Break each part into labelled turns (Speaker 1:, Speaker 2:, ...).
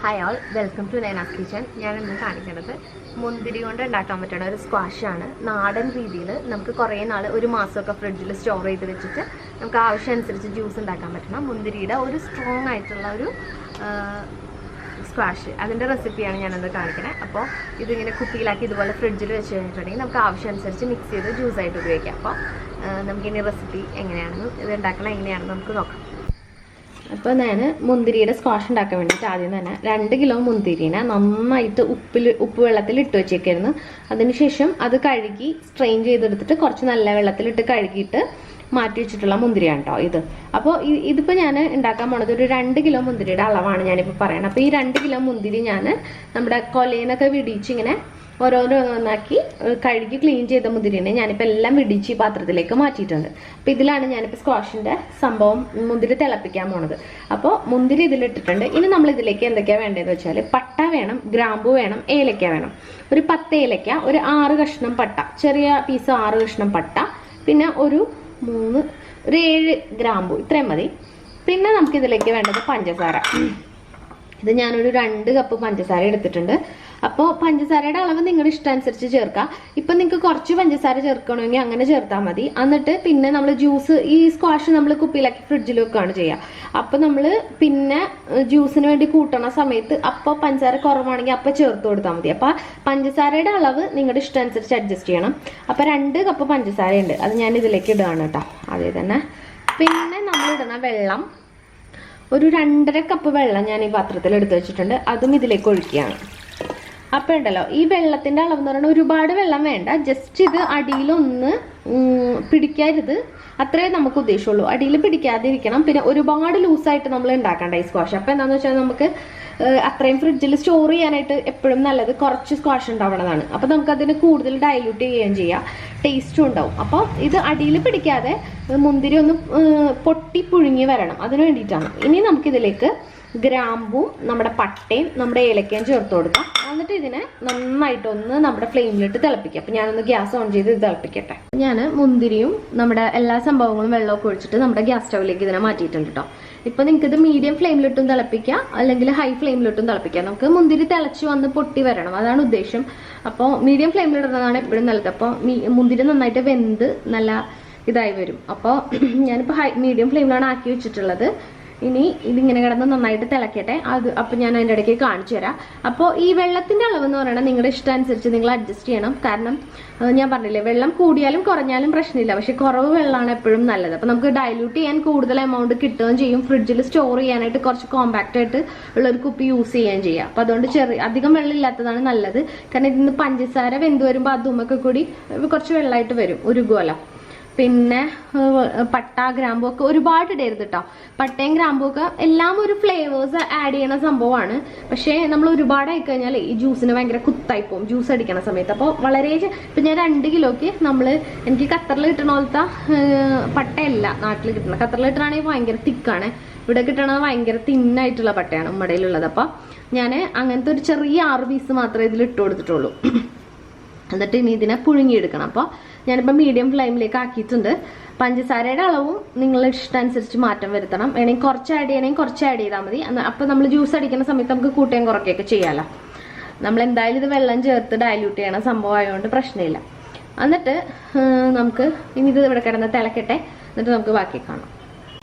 Speaker 1: Hi all, welcome to Naina's kitchen. ഞാൻ ഇന്ന് കാണിക്കുന്നത് മുന്തിരി കൊണ്ട് ഉണ്ടാക്കാൻ പറ്റുന്ന ഒരു സ്ക്വാഷാണ്. നാടൻ രീതിയിൽ നമുക്ക് കുറേ നാൾ, ഒരു മാസമൊക്കെ ഫ്രിഡ്ജിൽ സ്റ്റോർ ചെയ്ത് വെച്ചിട്ട് നമുക്ക് ആവശ്യമനുസരിച്ച് ജ്യൂസ് ഉണ്ടാക്കാൻ പറ്റുന്ന മുന്തിരിയുടെ ഒരു സ്ട്രോങ് ആയിട്ടുള്ള ഒരു സ്ക്വാഷ്. അതിൻ്റെ റെസിപ്പിയാണ് ഞാനത് കാണിക്കുന്നത്. അപ്പോൾ ഇതിങ്ങനെ കുപ്പിയിലാക്കി ഇതുപോലെ ഫ്രിഡ്ജിൽ വെച്ച് കഴിഞ്ഞിട്ടുണ്ടെങ്കിൽ നമുക്ക് ആവശ്യമനുസരിച്ച് മിക്സ് ചെയ്ത് ജ്യൂസായിട്ട് ഉപയോഗിക്കാം. അപ്പോൾ നമുക്കിനി റെസിപ്പി എങ്ങനെയാണെന്ന്, ഇത് ഉണ്ടാക്കണം എങ്ങനെയാണെന്ന് നമുക്ക് നോക്കാം. അപ്പോൾ ഞാൻ മുന്തിരിയുടെ സ്ക്വാഷ് ഉണ്ടാക്കാൻ വേണ്ടിയിട്ട് ആദ്യം തന്നെ 2 കിലോ മുന്തിരിനെ നന്നായിട്ട് ഉപ്പ് വെള്ളത്തിൽ ഇട്ട് വെച്ചേക്കായിരുന്നു. അതിനുശേഷം അത് കഴുകി സ്ട്രെയിൻ ചെയ്തെടുത്തിട്ട് കുറച്ച് നല്ല വെള്ളത്തിലിട്ട് കഴുകിയിട്ട് മാറ്റി വെച്ചിട്ടുള്ള മുന്തിരിയാണ് കേട്ടോ ഇത്. അപ്പോൾ ഇതിപ്പോൾ ഞാൻ ഉണ്ടാക്കാൻ പോണത് ഒരു 2 കിലോ മുന്തിരിയുടെ അളവാണ് ഞാനിപ്പോൾ പറയുന്നത്. അപ്പോൾ ഈ 2 കിലോ മുന്തിരി ഞാൻ നമ്മുടെ കൊലയിന്നൊക്കെ വിടിച്ച് ഇങ്ങനെ ഓരോന്നാക്കി കഴുകി ക്ലീൻ ചെയ്ത മുന്തിരിനെ ഞാനിപ്പോൾ എല്ലാം വിടിച്ച് ഈ പാത്രത്തിലേക്ക് മാറ്റിയിട്ടുണ്ട്. അപ്പോൾ ഇതിലാണ് ഞാനിപ്പോൾ സ്ക്വാഷിൻ്റെ സംഭവം മുന്തിരി തിളപ്പിക്കാൻ പോണത്. അപ്പോൾ മുന്തിരി ഇതിലിട്ടിട്ടുണ്ട്. ഇനി നമ്മൾ ഇതിലേക്ക് എന്തൊക്കെയാണ് വേണ്ടതെന്ന് വെച്ചാൽ പട്ട വേണം, ഗ്രാമ്പു വേണം, ഏലക്ക വേണം. ഒരു 10 ഏലക്ക, ഒരു 6 കഷ്ണം പട്ട, ചെറിയ പീസ് 6 കഷ്ണം പട്ട, പിന്നെ ഒരു 7 ഗ്രാമ്പു, ഇത്രയും മതി. പിന്നെ നമുക്കിതിലേക്ക് വേണ്ടത് പഞ്ചസാര. ഇത് ഞാനൊരു 2 കപ്പ് പഞ്ചസാര എടുത്തിട്ടുണ്ട്. അപ്പോൾ പഞ്ചസാരയുടെ അളവ് നിങ്ങളുടെ ഇഷ്ടമനുസരിച്ച് ചേർക്കാം. ഇപ്പം നിങ്ങൾക്ക് കുറച്ച് പഞ്ചസാര ചേർക്കണമെങ്കിൽ അങ്ങനെ ചേർത്താൽ മതി. എന്നിട്ട് പിന്നെ നമ്മൾ ജ്യൂസ്, ഈ സ്ക്വാഷ് നമ്മൾ കുപ്പിയിലാക്കി ഫ്രിഡ്ജിൽ വെക്കുകയാണ് ചെയ്യുക. അപ്പോൾ നമ്മൾ പിന്നെ ജ്യൂസിന് വേണ്ടി കൂട്ടണ സമയത്ത് അപ്പോൾ പഞ്ചസാര കുറവാണെങ്കിൽ അപ്പോൾ ചേർത്ത് കൊടുത്താൽ മതി. അപ്പോൾ പഞ്ചസാരയുടെ അളവ് നിങ്ങളുടെ ഇഷ്ടമനുസരിച്ച് അഡ്ജസ്റ്റ് ചെയ്യണം. അപ്പോൾ 2 കപ്പ് പഞ്ചസാരയുണ്ട്, അത് ഞാൻ ഇതിലേക്ക് ഇടുകയാണ് കേട്ടോ അതേ തന്നെ. പിന്നെ നമ്മളിടുന്ന വെള്ളം, ഒരു 2.5 കപ്പ് വെള്ളം ഞാൻ ഈ പാത്രത്തിൽ എടുത്ത് വെച്ചിട്ടുണ്ട്, അതും ഇതിലേക്ക് ഒഴിക്കുകയാണ്. അപ്പോൾ ഉണ്ടല്ലോ, ഈ വെള്ളത്തിൻ്റെ അളവ് എന്ന് പറയുന്നത് ഒരുപാട് വെള്ളം വേണ്ട, ജസ്റ്റ് ഇത് അടിയിലൊന്ന് പിടിക്കരുത്, അത്രേ നമുക്ക് ഉദ്ദേശമുള്ളൂ. അടിയിൽ പിടിക്കാതിരിക്കണം. പിന്നെ ഒരുപാട് ലൂസായിട്ട് നമ്മൾ ഉണ്ടാക്കണ്ട ഈ സ്ക്വാഷ്. അപ്പോൾ എന്താണെന്ന് വെച്ചാൽ നമുക്ക് അത്രയും ഫ്രിഡ്ജിൽ സ്റ്റോർ ചെയ്യാനായിട്ട് എപ്പോഴും നല്ലത് കുറച്ച് സ്ക്വാഷ് ഉണ്ടാവണതാണ്. അപ്പോൾ നമുക്കതിന് കൂടുതൽ ഡൈല്യൂട്ട് ചെയ്യുകയും ചെയ്യാം, ടേസ്റ്റും ഉണ്ടാവും. അപ്പോൾ ഇത് അടിയിൽ പിടിക്കാതെ മുന്തിരി ഒന്ന് പൊട്ടി പുഴുങ്ങി വരണം, അതിന് വേണ്ടിയിട്ടാണ്. ഇനി നമുക്കിതിലേക്ക് ഗ്രാമ്പും നമ്മുടെ പട്ടയും നമ്മുടെ ഏലക്കയും ചേർത്ത് കൊടുക്കാം. എന്നിട്ട് ഇതിനെ നന്നായിട്ടൊന്ന് നമ്മുടെ ഫ്ലെയിമിലിട്ട് തിളപ്പിക്കാം. അപ്പം ഞാനൊന്ന് ഗ്യാസ് ഓൺ ചെയ്ത് ഇത് തിളപ്പിക്കട്ടെ. ഞാൻ മുന്തിരിയും നമ്മുടെ എല്ലാ സംഭവങ്ങളും വെള്ളമൊക്കെ ഒഴിച്ചിട്ട് നമ്മുടെ ഗ്യാസ് സ്റ്റൗവിലേക്ക് ഇതിനെ മാറ്റിയിട്ടുണ്ട് കേട്ടോ. ഇപ്പം നിങ്ങൾക്ക് ഇത് മീഡിയം ഫ്ലെയിമിലിട്ടും തിളപ്പിക്കാം, അല്ലെങ്കിൽ ഹൈ ഫ്ലെയിമിലിട്ടും തിളപ്പിക്കാം. നമുക്ക് മുന്തിരി തിളച്ച് വന്ന് പൊട്ടി വരണം, അതാണ് ഉദ്ദേശം. അപ്പോൾ മീഡിയം ഫ്ലെയിമിലിടുന്നതാണ് എപ്പോഴും നല്ലത്. അപ്പോൾ മുന്തിരി നന്നായിട്ട് വെന്ത് നല്ല ഇതായി വരും. അപ്പോൾ ഞാനിപ്പോൾ മീഡിയം ഫ്ലെയിമിലാണ് ആക്കി വെച്ചിട്ടുള്ളത്. ഇനി ഇതിങ്ങനെ കിടന്ന് നന്നായിട്ട് തിളക്കട്ടെ. അപ്പോൾ ഞാൻ അതിൻ്റെ ഇടയ്ക്ക് കാണിച്ചു തരാം. അപ്പോൾ ഈ വെള്ളത്തിൻ്റെ അളവ് എന്ന് പറയുന്നത് നിങ്ങളുടെ ഇഷ്ടമനുസരിച്ച് നിങ്ങൾ അഡ്ജസ്റ്റ് ചെയ്യണം. കാരണം ഞാൻ പറഞ്ഞില്ലേ, വെള്ളം കൂടിയാലും കുറഞ്ഞാലും പ്രശ്നമില്ല, പക്ഷെ കുറവ് വെള്ളമാണ് എപ്പോഴും നല്ലത്. അപ്പോൾ നമുക്ക് ഡൈല്യൂട്ട് ചെയ്യാൻ കൂടുതൽ എമൗണ്ട് കിട്ടുകയും ചെയ്യും. ഫ്രിഡ്ജിൽ സ്റ്റോർ ചെയ്യാനായിട്ട് കുറച്ച് കോമ്പാക്റ്റ് ആയിട്ട് ഉള്ളൊരു കുപ്പി യൂസ് ചെയ്യുകയും ചെയ്യാം. അപ്പോൾ അതുകൊണ്ട് അധികം വെള്ളം ഇല്ലാത്തതാണ് നല്ലത്. കാരണം ഇതിന് പഞ്ചസാര വെന്ത് വരുമ്പോൾ അതുമൊക്കെ കൂടി കുറച്ച് വെള്ളമായിട്ട് വരും, ഉരുകുമല്ലോ. പിന്നെ പട്ട, ഗ്രാമ്പു ഒക്കെ ഒരുപാട് ഇടരുത് കേട്ടോ. പട്ടയും ഗ്രാമ്പും ഒക്കെ എല്ലാം ഒരു ഫ്ലേവേഴ്സ് ആഡ് ചെയ്യണ സംഭവമാണ്. പക്ഷേ നമ്മൾ ഒരുപാടായി കഴിഞ്ഞാൽ ഈ ജ്യൂസിന് ഭയങ്കര കുത്തായിപ്പോവും ജ്യൂസ് അടിക്കണ സമയത്ത്. അപ്പോൾ വളരെ ഇപ്പം ഞാൻ 2 കിലോയ്ക്ക് എനിക്ക് ഖത്തറിൽ കിട്ടണ പോലത്തെ പട്ടയല്ല നാട്ടിൽ കിട്ടണത്. ഖത്തറിൽ കിട്ടണമെങ്കിൽ ഭയങ്കര തിക്കാണ്, ഇവിടെ കിട്ടണത് ഭയങ്കര തിന്നായിട്ടുള്ള പട്ടയാണ് ഉമ്മടയിലുള്ളത്. അപ്പോൾ ഞാൻ അങ്ങനത്തെ ഒരു ചെറിയ 6 പീസ് മാത്രമേ ഇതിൽ ഇട്ട് കൊടുത്തിട്ടുള്ളൂ. എന്നിട്ട് ഇനി ഇതിനെ പുഴുങ്ങിയെടുക്കണം. അപ്പോൾ ഞാനിപ്പോൾ മീഡിയം ഫ്ലെയിമിലേക്ക് ആക്കിയിട്ടുണ്ട്. പഞ്ചസാരയുടെ അളവും നിങ്ങളുടെ ഇഷ്ടമനുസരിച്ച് മാറ്റം വരുത്തണം. വേണമെങ്കിൽ കുറച്ച് ആഡ് ചെയ്യണമെങ്കിൽ കുറച്ച് ആഡ് ചെയ്താൽ മതി. അപ്പോൾ നമ്മൾ ജ്യൂസ് അടിക്കുന്ന സമയത്ത് നമുക്ക് കൂട്ടുകയും കുറയ്ക്കുകയൊക്കെ ചെയ്യാമല്ലോ. നമ്മൾ എന്തായാലും ഇത് വെള്ളം ചേർത്ത് ഡൈല്യൂട്ട് ചെയ്യണ സംഭവമായതുകൊണ്ട് പ്രശ്നമില്ല. എന്നിട്ട് നമുക്ക് ഇനി ഇത് ഇവിടെ കിടന്ന് തിളക്കട്ടെ, എന്നിട്ട് നമുക്ക് ബാക്കി കാണാം.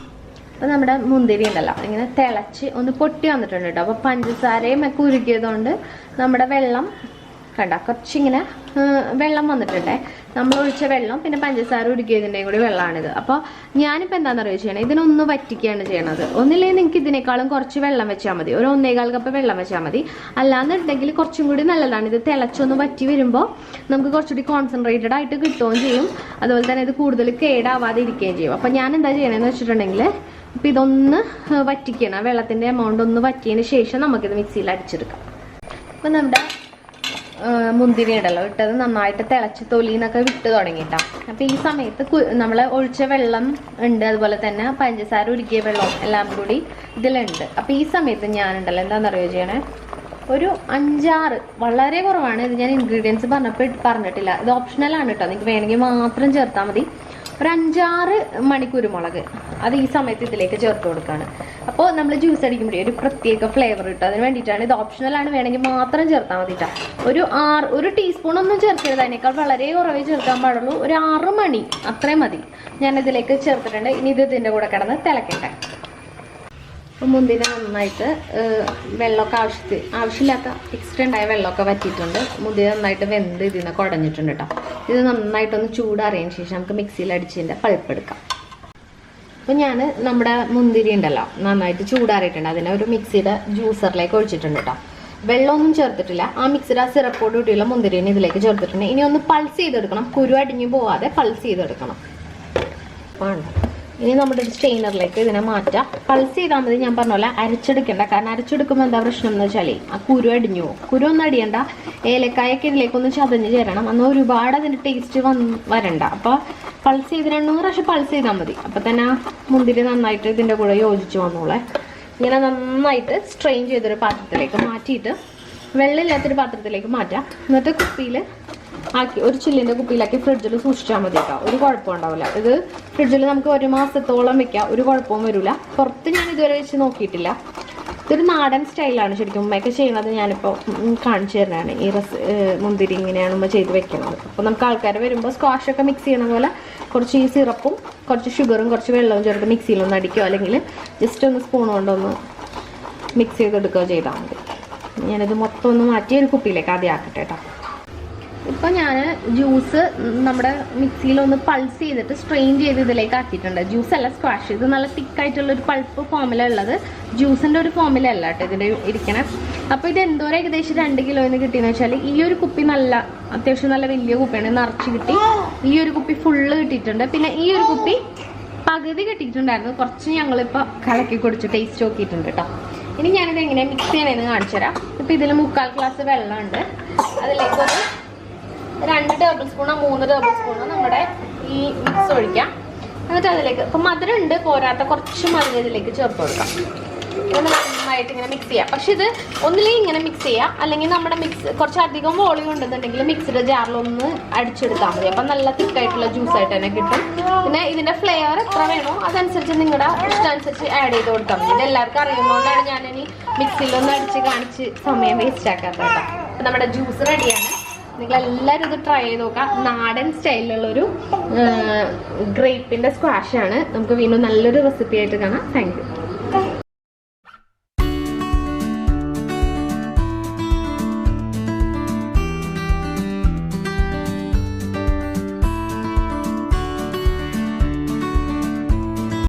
Speaker 1: അപ്പോൾ നമ്മുടെ മുന്തിരി ഉണ്ടല്ലോ ഇങ്ങനെ തിളച്ച് ഒന്ന് പൊട്ടി വന്നിട്ടുണ്ട് കേട്ടോ. അപ്പോൾ പഞ്ചസാരയും ഒക്കെ ഉരുക്കിയതുകൊണ്ട് നമ്മുടെ വെള്ളം കണ്ട കുറച്ചിങ്ങനെ വെള്ളം വന്നിട്ടുണ്ടേ. നമ്മൾ ഒഴിച്ച വെള്ളം പിന്നെ പഞ്ചസാര ഉരുക്കിയതിൻ്റെയും കൂടി വെള്ളമാണിത്. അപ്പോൾ ഞാനിപ്പോൾ എന്താണെന്ന് ചെയ്യണേ, ഇതിനൊന്ന് വറ്റിക്കുകയാണ് ചെയ്യണത്. ഒന്നില്ലെങ്കിൽ നിങ്ങൾക്ക് ഇതിനേക്കാളും കുറച്ച് വെള്ളം വെച്ചാൽ മതി, ഒരു 1.25 കപ്പ് വെള്ളം വെച്ചാൽ മതി. അല്ലാന്നുണ്ടെങ്കിൽ കുറച്ചും കൂടി നല്ലതാണ്. ഇത് തിളച്ചൊന്ന് വറ്റി വരുമ്പോൾ നമുക്ക് കുറച്ചുകൂടി കോൺസെൻട്രേറ്റഡ് ആയിട്ട് കിട്ടുകയും ചെയ്യും. അതുപോലെ തന്നെ ഇത് കൂടുതൽ കേടാവാതെ ഇരിക്കുകയും ചെയ്യും. അപ്പോൾ ഞാൻ എന്താ ചെയ്യണമെന്ന് വെച്ചിട്ടുണ്ടെങ്കിൽ ഇപ്പം ഇതൊന്ന് വറ്റിക്കണം, വെള്ളത്തിൻ്റെ എമൗണ്ട് ഒന്ന് വറ്റിയതിന് ശേഷം നമുക്കിത് മിക്സിയിൽ അടിച്ചെടുക്കാം. അപ്പം നമ്മുടെ മുന്തിരി ഉണ്ടല്ലോ ഇട്ടത് നന്നായിട്ട് തിളച്ച് തൊലിന്നൊക്കെ വിട്ട് തുടങ്ങിയിട്ടാ. അപ്പോൾ ഈ സമയത്ത് നമ്മൾ ഒഴിച്ച വെള്ളം ഉണ്ട്, അതുപോലെ തന്നെ പഞ്ചസാര ഉരുക്കിയ വെള്ളം എല്ലാം കൂടി ഇതിലുണ്ട്. അപ്പോൾ ഈ സമയത്ത് ഞാനുണ്ടല്ലോ എന്താണെന്നറിയോ ചെയ്യണേ, ഒരു 5-6, വളരെ കുറവാണ് ഇത്, ഞാൻ ഇൻഗ്രീഡിയൻസ് പറഞ്ഞിട്ടില്ല, ഇത് ഓപ്ഷണലാണ് കേട്ടോ, നിങ്ങൾക്ക് വേണമെങ്കിൽ മാത്രം ചേർത്താൽ മതി. ഒരു 5-6 മണിക്കുരുമുളക് അത് ഈ സമയത്ത് ഇതിലേക്ക് ചേർത്ത് കൊടുക്കുകയാണ്. അപ്പോൾ നമ്മൾ ജ്യൂസ് അടിക്കുമ്പോഴേ ഒരു പ്രത്യേക ഫ്ലേവർ കിട്ടും. അതിന് വേണ്ടിയിട്ടാണ്. ഇത് ഓപ്ഷണലാണ്, വേണമെങ്കിൽ മാത്രം ചേർത്താൽ മതിട്ടാ. ഒരു ടീസ്പൂൺ ഒന്നും ചേർക്കരുത്, അതിനേക്കാൾ വളരെ കുറവേ ചേർക്കാൻ പാടുള്ളൂ. ഒരു 6 മണി അത്രയും മതി. ഞാനിതിലേക്ക് ചേർത്തിട്ടുണ്ട്. ഇനി ഇത് ഇതിൻ്റെ കൂടെ കിടന്ന് തിളക്കട്ടെ. അപ്പോൾ മുന്തിരി നന്നായിട്ട് വെള്ളമൊക്കെ ആവശ്യമില്ലാത്ത എക്സ്ട്രാ ഉണ്ടായ വെള്ളമൊക്കെ വറ്റിയിട്ടുണ്ട്. മുന്തിരി നന്നായിട്ട് വെന്ത് ഇതിൽ നിന്ന് കുടഞ്ഞിട്ടുണ്ട് കേട്ടോ. ഇത് നന്നായിട്ടൊന്ന് ചൂടാറിയതിന് ശേഷം നമുക്ക് മിക്സിയിൽ അടിച്ചതിൻ്റെ പൾപ്പ് എടുക്കാം. അപ്പോൾ ഞാൻ നമ്മുടെ മുന്തിരി ഉണ്ടല്ലോ നന്നായിട്ട് ചൂടാറിയിട്ടുണ്ട്. അതിനെ ഒരു മിക്സിയുടെ ജ്യൂസറിലേക്ക് ഒഴിച്ചിട്ടുണ്ട് കേട്ടോ. വെള്ളമൊന്നും ചേർത്തിട്ടില്ല. ആ മിക്സിയുടെ സിറപ്പോട് കൂട്ടിയുള്ള മുന്തിരിനെ ഇതിലേക്ക് ചേർത്തിട്ടുണ്ട്. ഇനി ഒന്ന് പൾസ് ചെയ്തെടുക്കണം. കുരു അടിഞ്ഞു പോവാതെ പൾസ് ചെയ്തെടുക്കണം. ഇനി നമ്മുടെ സ്റ്റെയിനറിലേക്ക് ഇതിനെ മാറ്റാം. പൾസ് ചെയ്താൽ മതി. ഞാൻ പറഞ്ഞ പോലെ അരച്ചെടുക്കണ്ട. കാരണം അരച്ചെടുക്കുമ്പോൾ എന്താ പ്രശ്നം എന്ന് വെച്ചാൽ ആ കുരു അടിഞ്ഞു പോകും. കുരു ഒന്നും അടിയണ്ട. ഏലക്കായൊക്കെ ഇതിലേക്കൊന്ന് ചതഞ്ഞ് ചേരണം. എന്നാൽ ഒരുപാട് അതിൻ്റെ ടേസ്റ്റ് വരണ്ട. അപ്പോൾ പൾസ് ചെയ്ത് 2-3 പ്രാവശ്യം പൾസ് ചെയ്താൽ മതി. അപ്പം തന്നെ ആ മുന്തിരി നന്നായിട്ട് ഇതിൻ്റെ കൂടെ യോജിച്ച് വന്നോളെ. ഇങ്ങനെ നന്നായിട്ട് സ്ട്രെയിൻ ചെയ്തൊരു പാത്രത്തിലേക്ക് മാറ്റിയിട്ട് വെള്ളമില്ലാത്തൊരു പാത്രത്തിലേക്ക് മാറ്റാം. എന്നിട്ട് കുപ്പിയിൽ ആക്കി ഒരു ചില്ലിൻ്റെ കുപ്പിയിലാക്കി ഫ്രിഡ്ജിൽ സൂക്ഷിച്ചാൽ മതി കേട്ടോ. ഒരു കുഴപ്പമുണ്ടാവില്ല. ഇത് ഫ്രിഡ്ജിൽ നമുക്ക് 1 മാസത്തോളം വെക്കാം. ഒരു കുഴപ്പവും വരില്ല. പുറത്ത് ഞാൻ ഇതുവരെ വെച്ച് നോക്കിയിട്ടില്ല. ഇതൊരു നാടൻ സ്റ്റൈലാണ് ശരിക്കും. ഉമ്മയൊക്കെ ചെയ്യുന്നത് ഞാനിപ്പോൾ കാണിച്ചു തരുന്നതാണ്. ഈ മുന്തിരി ഇങ്ങനെയാണ് ഉമ്മ ചെയ്ത് വെക്കുന്നത്. അപ്പോൾ നമുക്ക് ആൾക്കാർ വരുമ്പോൾ സ്ക്വാഷൊക്കെ മിക്സ് ചെയ്യണ പോലെ കുറച്ച് ഈ സിറപ്പും കുറച്ച് ഷുഗറും കുറച്ച് വെള്ളവും ചേർത്ത് മിക്സിയിലൊന്ന് അടിക്കുകയോ അല്ലെങ്കിൽ ജസ്റ്റ് ഒന്ന് സ്പൂൺ കൊണ്ടൊന്ന് മിക്സ് ചെയ്തെടുക്കുകയോ ചെയ്താൽ മതി. ഞാനിത് മൊത്തം ഒന്ന് മാറ്റി ഒരു കുപ്പിയിലേക്ക് ആദ്യം ആക്കട്ടെ കേട്ടോ. ഇപ്പം ഞാൻ ജ്യൂസ് നമ്മുടെ മിക്സിയിലൊന്ന് പൾസ് ചെയ്തിട്ട് സ്ട്രെയിൻ ചെയ്ത് ഇതിലേക്ക് ആക്കിയിട്ടുണ്ട്. ജ്യൂസ് അല്ല, സ്ക്വാഷ്. ഇത് നല്ല തിക്കായിട്ടുള്ളൊരു പൾപ്പ് ഫോമിലുള്ളത്, ജ്യൂസിൻ്റെ ഒരു ഫോമിലല്ല കേട്ടോ ഇതിൻ്റെ ഇരിക്കണം. അപ്പോൾ ഇത് എന്തോരം ഏകദേശം 2 കിലോന്ന് കിട്ടിയെന്ന് വെച്ചാൽ ഈ ഒരു കുപ്പി അത്യാവശ്യം നല്ല വലിയ കുപ്പിയാണ്, നിറച്ച് കിട്ടി. ഈ ഒരു കുപ്പി ഫുള്ള് കിട്ടിയിട്ടുണ്ട്. പിന്നെ ഈ ഒരു കുപ്പി പകുതി കിട്ടിയിട്ടുണ്ടായിരുന്നു. കുറച്ച് ഞങ്ങളിപ്പോൾ കലക്കി കുടിച്ച് ടേസ്റ്റ് നോക്കിയിട്ടുണ്ട് കേട്ടോ. ഇനി ഞാനിത് എങ്ങനെ മിക്സ് ചെയ്യണമെന്ന് കാണിച്ചു തരാം. ഇപ്പം ഇതിൽ 3/4 ഗ്ലാസ് വെള്ളമുണ്ട്. അതിലേക്കൊരു 2 ടേബിൾ സ്പൂണോ 3 ടേബിൾ സ്പൂണോ നമ്മുടെ ഈ മിക്സ് ഒഴിക്കാം. എന്നിട്ട് അതിലേക്ക് ഇപ്പം മധുരം ഉണ്ട് പോരാത്ത കുറച്ച് മധുരം ഇതിലേക്ക് ചേർത്ത് കൊടുക്കാം. ഇങ്ങനെ നന്നായിട്ട് ഇങ്ങനെ മിക്സ് ചെയ്യാം. പക്ഷെ ഇത് ഒന്നില്ലെങ്കിൽ ഇങ്ങനെ മിക്സ് ചെയ്യാം, അല്ലെങ്കിൽ നമ്മുടെ കുറച്ചധികം വോളിയം ഉണ്ടെന്നുണ്ടെങ്കിൽ മിക്സിയുടെ ജാറിലൊന്ന് അടിച്ചെടുത്താൽ മതി. അപ്പം നല്ല തിക്കായിട്ടുള്ള ജ്യൂസായിട്ട് തന്നെ കിട്ടും. പിന്നെ ഇതിൻ്റെ ഫ്ലേവർ എത്ര വേണോ അതനുസരിച്ച് നിങ്ങളുടെ ഇഷ്ടമനുസരിച്ച് ആഡ് ചെയ്ത് കൊടുത്താൽ മതി. ഇത് എല്ലാവർക്കും അറിയുന്നതുകൊണ്ടാണ് ഞാനിനി മിക്സിയിലൊന്ന് അടിച്ച് കാണിച്ച് സമയം വേസ്റ്റ് ആക്കാത്തത് കേട്ടോ. അപ്പം നമ്മുടെ ജ്യൂസ് റെഡിയാണ്. നിങ്ങളെല്ലാവരും ഇത് ട്രൈ ചെയ്ത് നോക്കാം. നാടൻ സ്റ്റൈലിലുള്ളൊരു ഗ്രേപ്പിൻ്റെ സ്ക്വാഷാണ്. നമുക്ക് വീണ്ടും നല്ലൊരു റെസിപ്പി ആയിട്ട് കാണാം. Thank you.